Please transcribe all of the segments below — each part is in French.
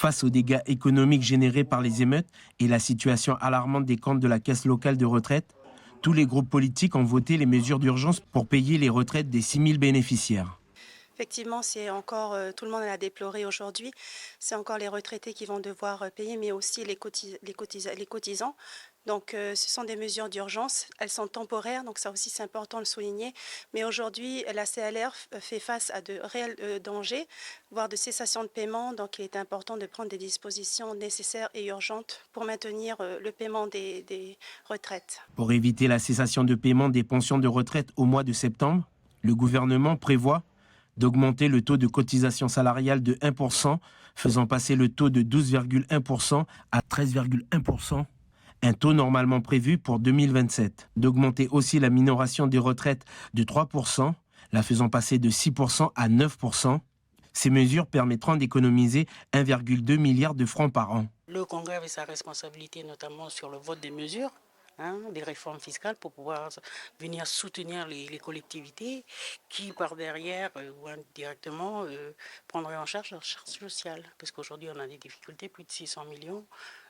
Face aux dégâts économiques générés par les émeutes et la situation alarmante des comptes de la caisse locale de retraite, tous les groupes politiques ont voté les mesures d'urgence pour payer les retraites des 6 000 bénéficiaires. Effectivement, c'est encore, tout le monde l'a déploré aujourd'hui, c'est encore les retraités qui vont devoir payer, mais aussi les cotisants. Donc ce sont des mesures d'urgence, elles sont temporaires, donc ça aussi c'est important de le souligner. Mais aujourd'hui, la CLR fait face à de réels dangers, voire de cessation de paiement. Donc il est important de prendre des dispositions nécessaires et urgentes pour maintenir le paiement des retraites. Pour éviter la cessation de paiement des pensions de retraite au mois de septembre, le gouvernement prévoit d'augmenter le taux de cotisation salariale de 1%, faisant passer le taux de 12,1% à 13,1%, un taux normalement prévu pour 2027. D'augmenter aussi la minoration des retraites de 3%, la faisant passer de 6% à 9%. Ces mesures permettront d'économiser 1,2 milliard de francs par an. Le Congrès avait sa responsabilité notamment sur le vote des mesures. Des réformes fiscales pour pouvoir venir soutenir les collectivités qui, par derrière ou indirectement, prendraient en charge leurs charges sociales. Parce qu'aujourd'hui, on a des difficultés, plus de 600 millions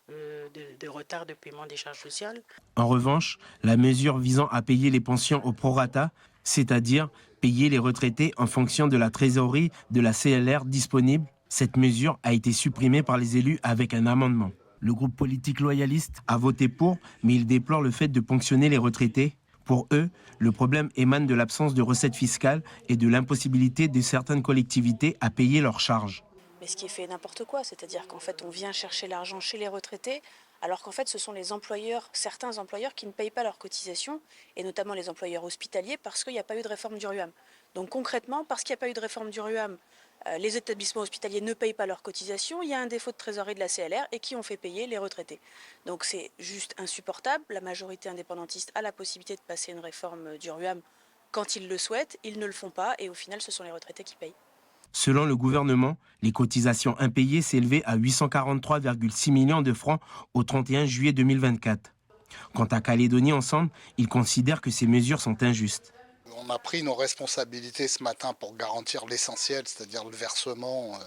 de retard de paiement des charges sociales. En revanche, la mesure visant à payer les pensions au prorata, c'est-à-dire payer les retraités en fonction de la trésorerie de la CLR disponible, cette mesure a été supprimée par les élus avec un amendement. Le groupe politique loyaliste a voté pour, mais il déplore le fait de ponctionner les retraités. Pour eux, le problème émane de l'absence de recettes fiscales et de l'impossibilité de certaines collectivités à payer leurs charges. Mais ce qui est fait n'importe quoi, c'est-à-dire qu'en fait on vient chercher l'argent chez les retraités, alors qu'en fait ce sont les employeurs, certains employeurs qui ne payent pas leurs cotisations, et notamment les employeurs hospitaliers, parce qu'il n'y a pas eu de réforme du RUAM. Donc concrètement, parce qu'il n'y a pas eu de réforme du RUAM, les établissements hospitaliers ne payent pas leurs cotisations, il y a un défaut de trésorerie de la CLR et qui ont fait payer les retraités. Donc c'est juste insupportable. La majorité indépendantiste a la possibilité de passer une réforme du RUAM quand ils le souhaitent, ils ne le font pas et au final ce sont les retraités qui payent. Selon le gouvernement, les cotisations impayées s'élevaient à 843,6 millions de francs au 31 juillet 2024. Quant à Calédonie Ensemble, ils considèrent que ces mesures sont injustes. On a pris nos responsabilités ce matin pour garantir l'essentiel, c'est-à-dire le versement,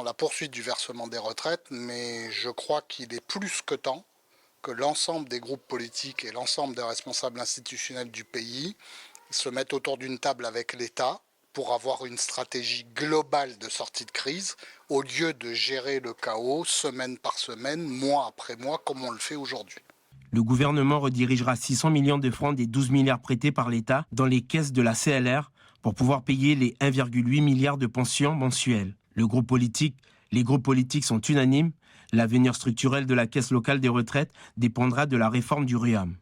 la poursuite du versement des retraites, mais je crois qu'il est plus que temps que l'ensemble des groupes politiques et l'ensemble des responsables institutionnels du pays se mettent autour d'une table avec l'État pour avoir une stratégie globale de sortie de crise, au lieu de gérer le chaos semaine par semaine, mois après mois, comme on le fait aujourd'hui. Le gouvernement redirigera 600 millions de francs des 12 milliards prêtés par l'État dans les caisses de la CLR pour pouvoir payer les 1,8 milliard de pensions mensuelles. Les groupes politiques sont unanimes. L'avenir structurel de la caisse locale des retraites dépendra de la réforme du RUAM.